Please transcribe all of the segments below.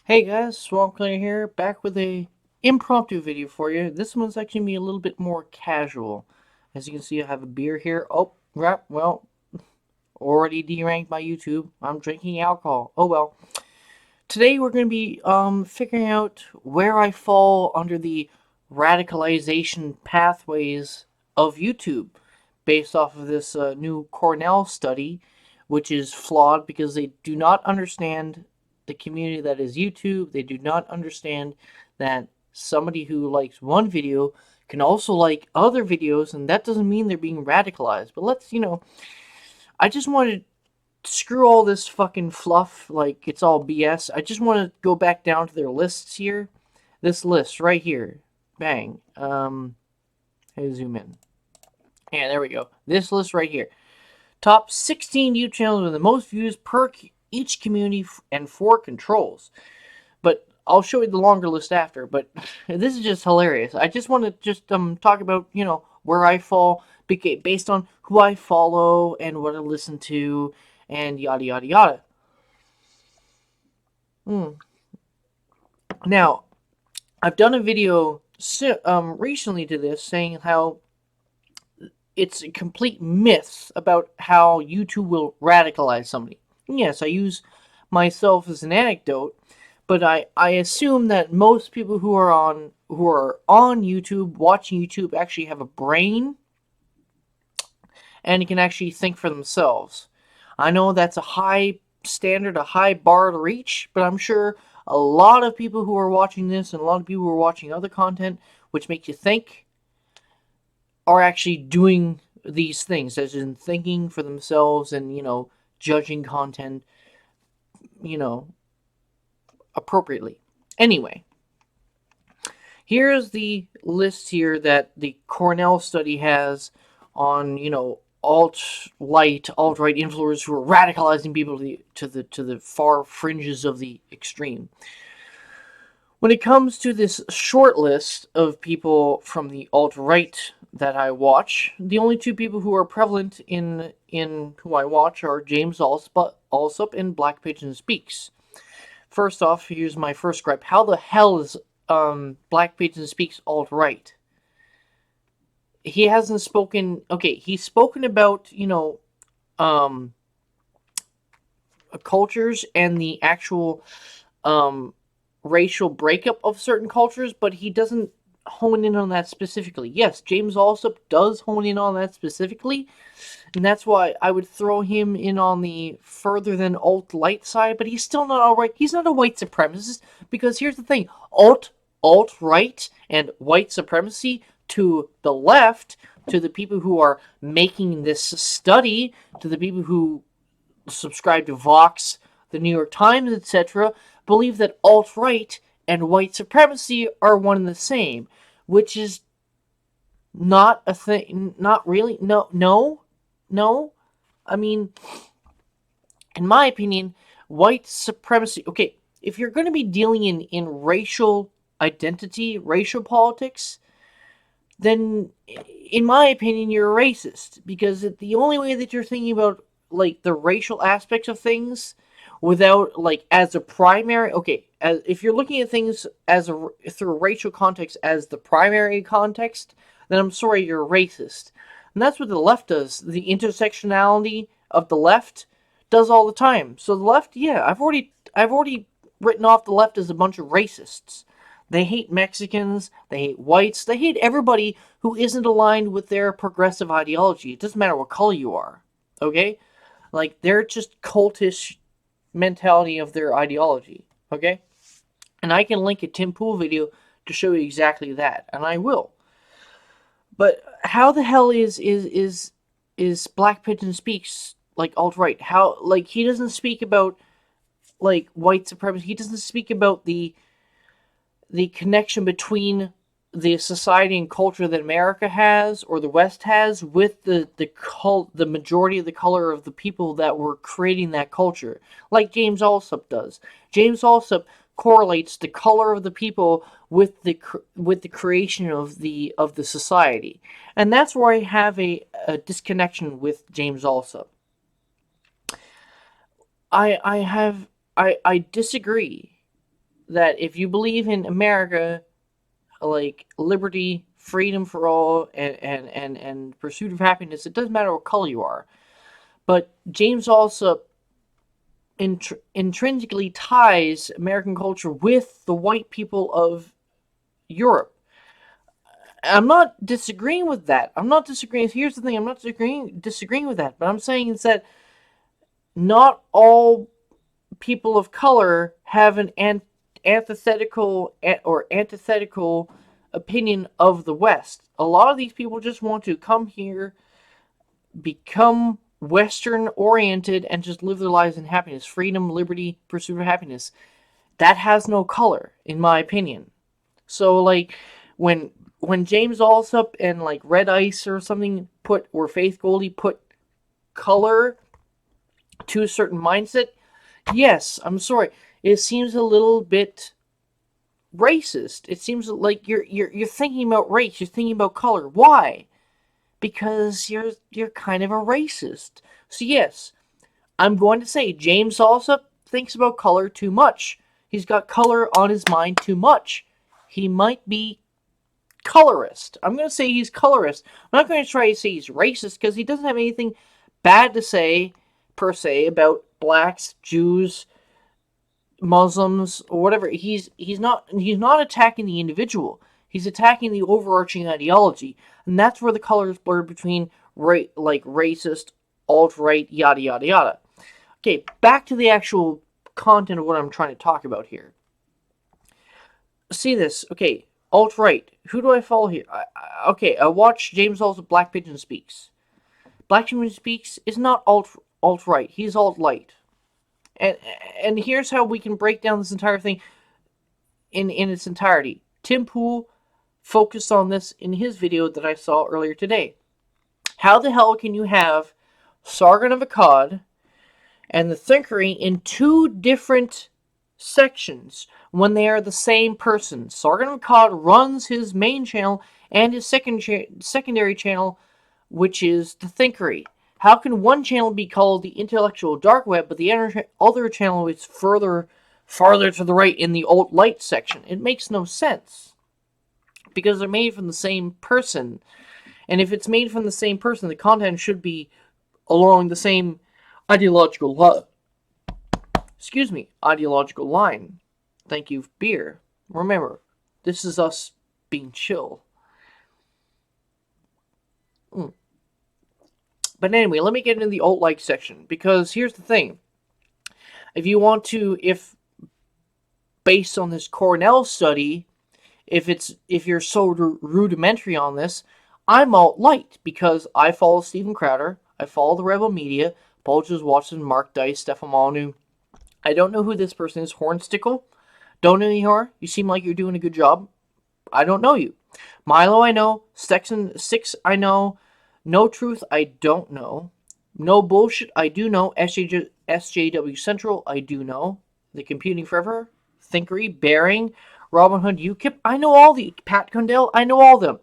Hey guys, Swamp Cleaner here, back with a impromptu video for you. This one's actually gonna be a little bit more casual. As you can see, I have a beer here. Oh, right, well, already deranked by YouTube. I'm drinking alcohol. Oh well. Today we're gonna be figuring out where I fall under the radicalization pathways of YouTube, based off of this new Cornell study, which is flawed because they do not understand the community that is YouTube. They do not understand that somebody who likes one video can also like other videos, and that doesn't mean they're being radicalized. But I just wanted to screw all this fucking fluff, like it's all BS. I just want to go back down to their lists here. This list right here. Bang. Hey, zoom in. Yeah, there we go. This list right here. Top 16 YouTube channels with the most views per each community and 4 controls. But I'll show you the longer list after. But this is just hilarious. I just want to talk about where I fall based on who I follow and what I listen to and yada yada yada. Now I've done a video recently to this saying how it's a complete myth about how YouTube will radicalize somebody. Yes, I use myself as an anecdote, but I assume that most people who are on YouTube, watching YouTube, actually have a brain and can actually think for themselves. I know that's a high standard, a high bar to reach, but I'm sure a lot of people who are watching this and a lot of people who are watching other content, which makes you think, are actually doing these things, as in thinking for themselves and, judging content, you know, appropriately. Anyway, here's the list here that the Cornell study has on, alt-right influencers who are radicalizing people to the far fringes of the extreme. When it comes to this short list of people from the alt-right that I watch, the only two people who are prevalent in who I watch are James Alsop and Black Pigeon Speaks. First off, here's my first gripe. How the hell is Black Pigeon Speaks alt-right? He hasn't spoken. Okay, he's spoken about um, cultures and the actual um, racial breakup of certain cultures, but he doesn't hone in on that specifically. Yes, James Alsop does hone in on that specifically, and that's why I would throw him in on the further than alt-light side, but he's still not alt-right. He's not a white supremacist, because here's the thing. Alt-right and white supremacy to the left, to the people who are making this study, to the people who subscribe to Vox, the New York Times, etc., believe that alt-right and white supremacy are one and the same, which is not a thing. Not really. No, no, no. I mean, in my opinion, white supremacy. Okay, if you're going to be dealing in racial identity, racial politics, then in my opinion you're a racist, because the only way that you're thinking about like the racial aspects of things without like as a primary, okay, if you're looking at things as a through a racial context as the primary context, then I'm sorry, you're a racist. And that's what the left does. The intersectionality of the left does all the time. So the left, yeah, I've already written off the left as a bunch of racists. They hate Mexicans, they hate whites, they hate everybody who isn't aligned with their progressive ideology. It doesn't matter what color you are, okay? Like, they're just cultish mentality of their ideology, okay? And I can link a Tim Pool video to show you exactly that, and I will. But how the hell is Black Pigeon Speaks like alt-right? How, like, he doesn't speak about like white supremacy. He doesn't speak about the connection between the society and culture that America has or the West has with the majority of the color of the people that were creating that culture, like James Alsop does. James Alsop correlates the color of the people with the creation of the society, and that's where I have a disconnection with James Alsop. I disagree that if you believe in America, like liberty, freedom for all, and pursuit of happiness, it doesn't matter what color you are. But James also intrinsically ties American culture with the white people of Europe. I'm not disagreeing with that. I'm not disagreeing. Here's the thing: I'm not disagreeing with that. But I'm saying is that not all people of color have an antithetical or antithetical opinion of the West. A lot of these people just want to come here, become Western oriented, and just live their lives in happiness, freedom, liberty, pursuit of happiness. That has no color, in my opinion. So like when James Alsop and like Red Ice or something or Faith Goldie put color to a certain mindset, yes, I'm sorry, it seems a little bit racist. It seems like you're thinking about race, you're thinking about color. Why? Because you're kind of a racist. So yes, I'm going to say James Alsop thinks about color too much. He's got color on his mind too much. He might be colorist. I'm going to say he's colorist. I'm not going to try to say he's racist because he doesn't have anything bad to say, per se, about blacks, Jews, Muslims, or whatever. He's not attacking the individual. He's attacking the overarching ideology, and that's where the color is blurred between like racist, alt-right, yada yada yada. Okay, back to the actual content of what I'm trying to talk about here. See this? Okay, alt-right. Who do I follow here? I watch James Alsop Black Pigeon Speaks. Black Pigeon Speaks is not alt-right. He's alt-light. And here's how we can break down this entire thing in its entirety. Tim Pool focused on this in his video that I saw earlier today. How the hell can you have Sargon of Akkad and the Thinkery in two different sections when they are the same person? Sargon of Akkad runs his main channel and his secondary channel, which is the Thinkery. How can one channel be called the intellectual dark web, but the other channel is farther to the right in the alt-light section? It makes no sense. Because they're made from the same person. And if it's made from the same person, the content should be along the same ideological line. Thank you, beer. Remember, this is us being chill. But anyway, let me get into the alt-like section, because here's the thing. If based on this Cornell study, if you're so rudimentary on this, I'm alt-light because I follow Steven Crowder, I follow the Rebel Media, Paul Joseph Watson, Mark Dice, Stefan Molyneux. I don't know who this person is. Hornstickle. Don't know who you are. You seem like you're doing a good job. I don't know you. Milo, I know. Six, I know. No Truth, I don't know. No Bullshit, I do know. SJW Central, I do know. The Computing Forever, Thinkery, Bearing, Robin Hood, UKIP, I know all the Pat Condell, I know all of them.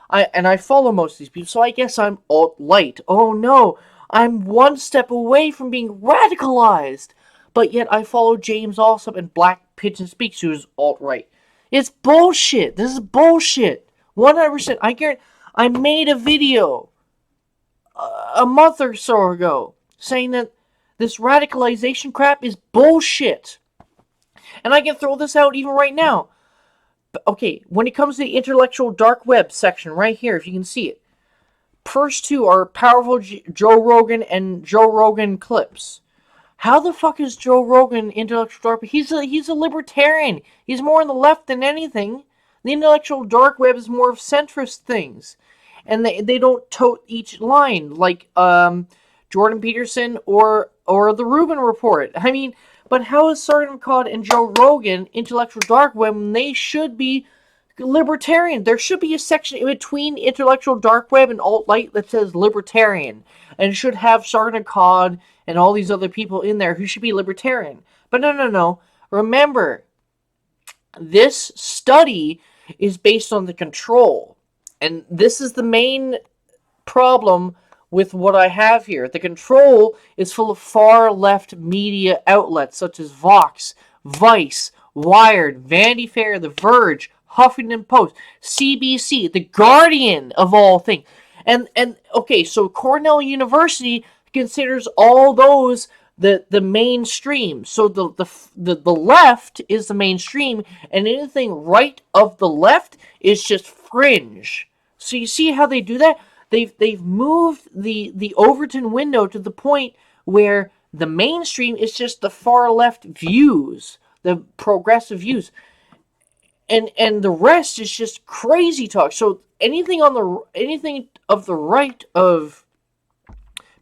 I follow most of these people, so I guess I'm alt-light. Oh no, I'm one step away from being radicalized. But yet I follow James Alsop and Black Pigeon Speaks, who's alt-right. It's bullshit. This is bullshit. 100%. I guarantee. I made a video a month or so ago saying that this radicalization crap is bullshit. And I can throw this out even right now. Okay, when it comes to the intellectual dark web section right here, if you can see it, first two are powerful Joe Rogan and Joe Rogan clips. How the fuck is Joe Rogan intellectual dark web? He's a libertarian. He's more on the left than anything. The intellectual dark web is more of centrist things. And they don't tote each line like Jordan Peterson or the Rubin Report. I mean, but how is Sargon of Akkad and Joe Rogan intellectual dark web when they should be libertarian? There should be a section in between intellectual dark web and alt-light that says libertarian, and should have Sargon of Akkad and all these other people in there who should be libertarian. But no. Remember, this study is based on the control. And this is the main problem with what I have here. The control is full of far left media outlets such as Vox, Vice, Wired, Vanity Fair, The Verge, Huffington Post, CBC, The Guardian of all things. And okay, so Cornell University considers all those the mainstream. So the left is the mainstream, and anything right of the left is just fringe. So you see how they do that? They've moved the Overton window to the point where the mainstream is just the far left views, the progressive views, and the rest is just crazy talk. So anything of the right of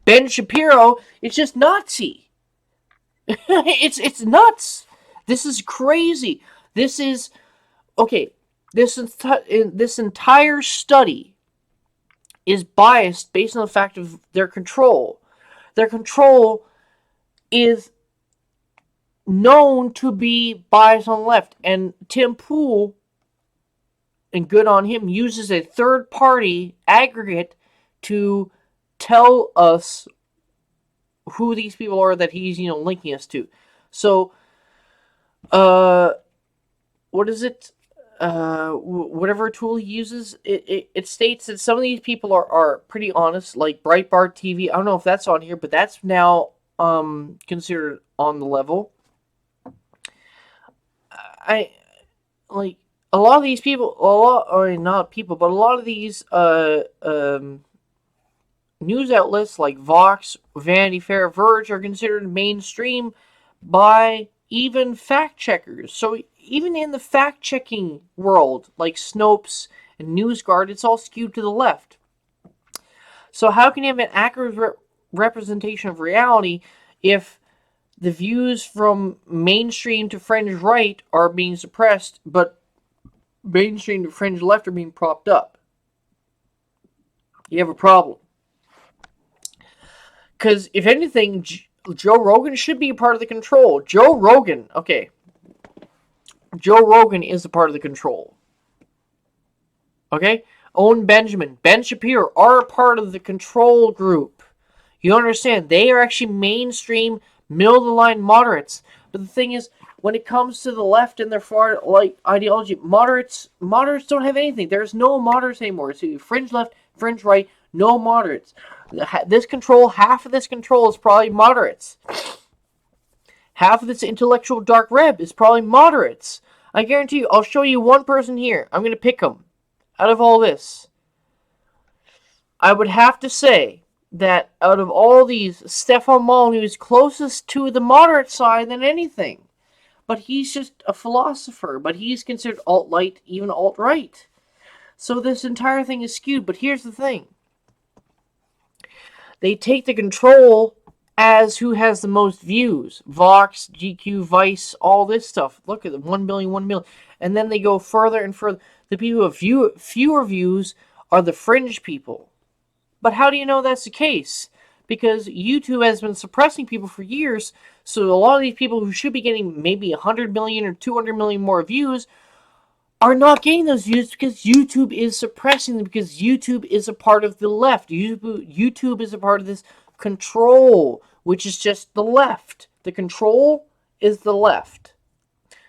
Ben Shapiro, it's just Nazi. It's nuts. This is crazy. This is okay. This entire study is biased based on the fact of their control. Their control is known to be biased on the left, and Tim Pool, and good on him, uses a third party aggregate to tell us who these people are that he's linking us to. So what is it? Whatever tool he uses, it states that some of these people are pretty honest, like Breitbart TV. I don't know if that's on here, but that's now considered on the level. I like a lot of these people, not people, but a lot of these news outlets like Vox, Vanity Fair, Verge are considered mainstream by even fact checkers. So even in the fact checking world, like Snopes and NewsGuard, it's all skewed to the left. So how can you have an accurate representation of reality if the views from mainstream to fringe right are being suppressed, but mainstream to fringe left are being propped up? You have a problem. Because if anything, Joe Rogan should be a part of the control. Joe Rogan is a part of the control. Okay? Owen Benjamin, Ben Shapiro are a part of the control group. You understand? They are actually mainstream, middle-of-the-line moderates. But the thing is, when it comes to the left and their far ideology, moderates don't have anything. There's no moderates anymore. So fringe left, fringe right, no moderates. Half of this control is probably moderates. Half of this intellectual dark web is probably moderates. I guarantee you, I'll show you one person here. I'm going to pick them out of all this. I would have to say that out of all these, Stefan Molyneux is closest to the moderate side than anything. But he's just a philosopher. But he's considered alt-right, even alt-right. So this entire thing is skewed. But here's the thing. They take the control as who has the most views. Vox, GQ, Vice, all this stuff. Look at the 1 billion, 1 million. And then they go further and further. The people who have fewer views are the fringe people. But how do you know that's the case? Because YouTube has been suppressing people for years, so a lot of these people who should be getting maybe 100 million or 200 million more views are not getting those views because YouTube is suppressing them, because YouTube is a part of the left. YouTube is a part of this control, which is just the left. The control is the left.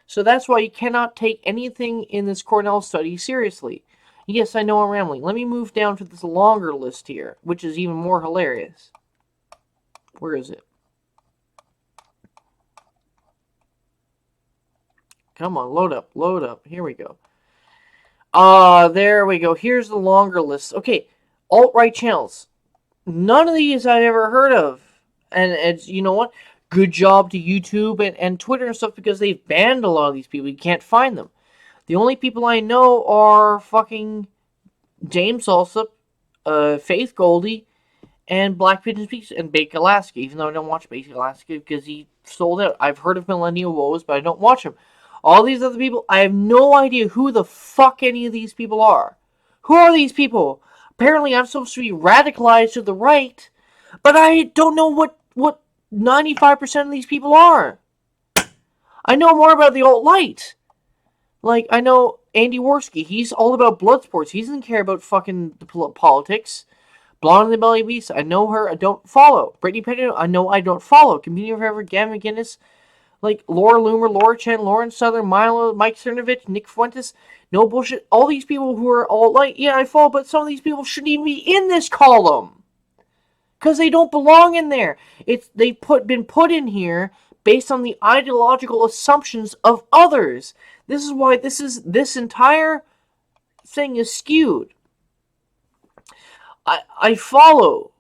So that's why you cannot take anything in this Cornell study seriously. Yes, I know I'm rambling. Let me move down to this longer list here, which is even more hilarious. Where is it? Come on, load up, load up. Here we go. There we go. Here's the longer list. Okay, alt-right channels. None of these I've ever heard of. And it's, you know what? Good job to YouTube and Twitter and stuff, because they've banned a lot of these people. You can't find them. The only people I know are fucking James Alsop, Faith Goldie, and Black Pigeon Speaks, and Bake Alaska, even though I don't watch Bake Alaska because he sold out. I've heard of Millennial Woes, but I don't watch him. All these other people, I have no idea who the fuck any of these people are. Who are these people? Apparently I'm supposed to be radicalized to the right, but I don't know what 95% of these people are. I know more about the alt-right. Like, I know Andy Worski. He's all about blood sports. He doesn't care about fucking politics. Blonde in the Belly Beast. I know her. I don't follow. Brittany Pettit. I know I don't follow. Community Forever. Gavin McInnes. Like Laura Loomer, Laura Chen, Lauren Southern, Milo, Mike Cernovich, Nick Fuentes. No bullshit. All these people who are alt-right, yeah, I follow, but some of these people shouldn't even be in this column. Because they don't belong in there. They've been put in here based on the ideological assumptions of others. This is why this entire thing is skewed. I follow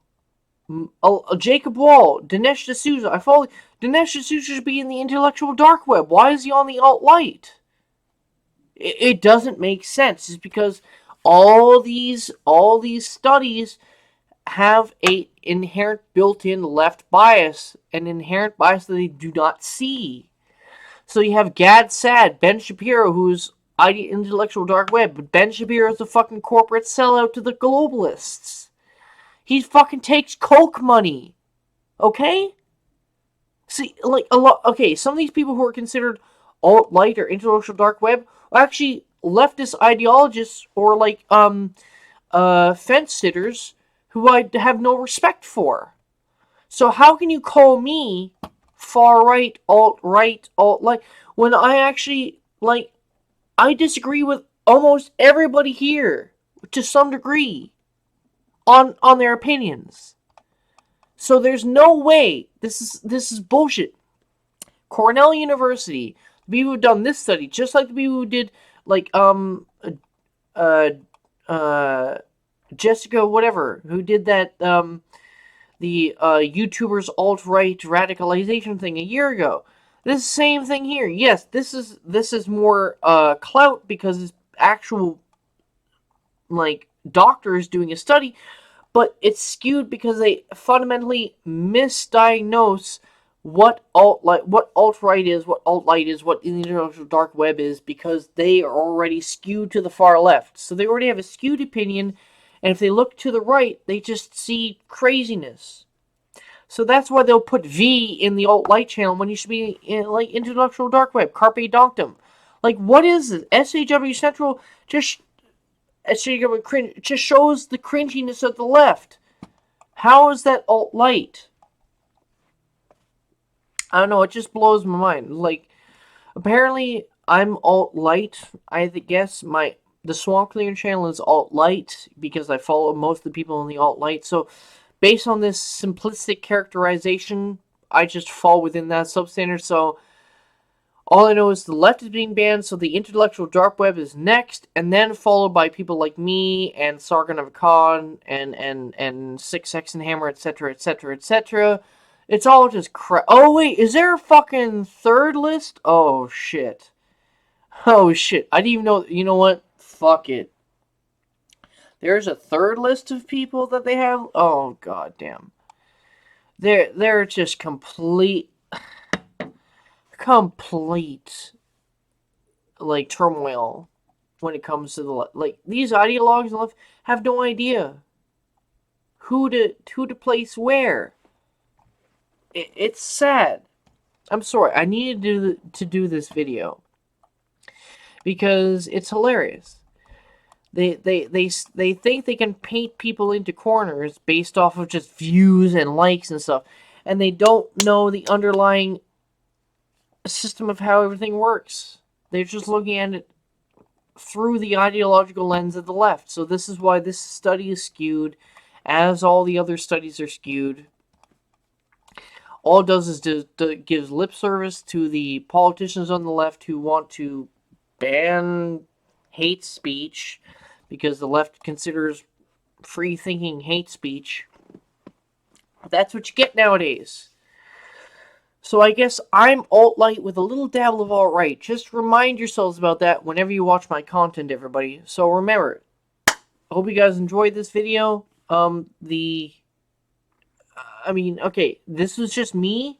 Jacob Wall, Dinesh D'Souza. I follow Dinesh D'Souza should be in the intellectual dark web. Why is he on the alt-right? It doesn't make sense. It's because all these studies have a inherent built-in left bias, an inherent bias that they do not see. So you have Gad Sad, Ben Shapiro, who's intellectual dark web, but Ben Shapiro is a fucking corporate sellout to the globalists. He fucking takes Coke money. Okay? See, like, a lot. Okay, some of these people who are considered alt-right or intellectual dark web are actually leftist ideologists or, like, fence sitters who I have no respect for. So how can you call me far-right, alt-right, alt-right, when I actually, like, I disagree with almost everybody here to some degree on their opinions. So there's no way. This is bullshit. Cornell University, the people who've done this study, just like the people who did, like, Jessica whatever, who did that, the YouTubers alt-right radicalization thing a year ago. This same thing here. Yes, this is more clout because it's actual, like, doctors doing a study, but it's skewed because they fundamentally misdiagnose what alt-right is, what alt-light is, what the intellectual dark web is, because they are already skewed to the far left. So they already have a skewed opinion, and if they look to the right, they just see craziness. So that's why they'll put V in the alt-light channel when you should be in, like, intellectual dark web, carpe diem. Like, what is it? SAW Central just shows the cringiness of the left. How is that alt-light? I don't know, it just blows my mind. Like, apparently I'm alt-light. I guess the Swamp Cleaner channel is alt-light because I follow most of the people in the alt-light. So based on this simplistic characterization, I just fall within that substandard. So all I know is the left is being banned, so the intellectual dark web is next, and then followed by people like me and Sargon of Akkad and Six Hexen Hammer, etc., etc., etc. It's all just crap. Oh wait, is there a fucking third list? Oh shit. Oh shit. I didn't even know. You know what? Fuck it. There's a third list of people that they have. Oh god damn. They're just complete, like, turmoil when it comes to the left. Like, these ideologues on the left have no idea who to place where. It's sad. I'm sorry. I needed to do this video because it's hilarious. They think they can paint people into corners based off of just views and likes and stuff, and they don't know the underlying system of how everything works. They're just looking at it through the ideological lens of the left. So this is why this study is skewed, as all the other studies are skewed. All it does is gives lip service to the politicians on the left who want to ban hate speech because the left considers free-thinking hate speech. That's what you get nowadays. So I guess I'm alt-light with a little dabble of alt-right. Just remind yourselves about that whenever you watch my content, everybody. So remember, I hope you guys enjoyed this video. Okay, this was just me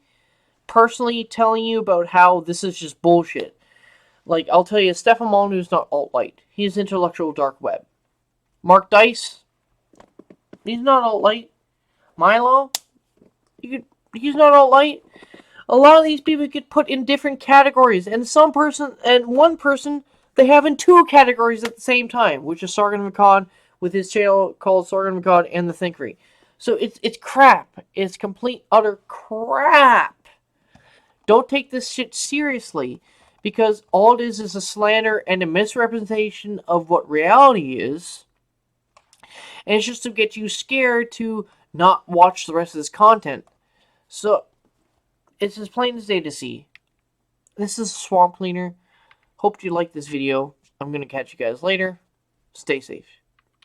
personally telling you about how this is just bullshit. Like, I'll tell you, Stefan Molyneux's not alt-light. He's intellectual dark web. Mark Dice, he's not alt-light. Milo, he's not alt-light. A lot of these people get put in different categories, and one person they have in two categories at the same time, which is Sargon of Akkad with his channel called Sargon of Akkad and the Thinkery. So it's crap. It's complete utter crap. Don't take this shit seriously, because all it is a slander and a misrepresentation of what reality is, and it's just to get you scared to not watch the rest of this content. So it's as plain as day to see. This is Swamp Cleaner. Hope you like this video. I'm going to catch you guys later. Stay safe.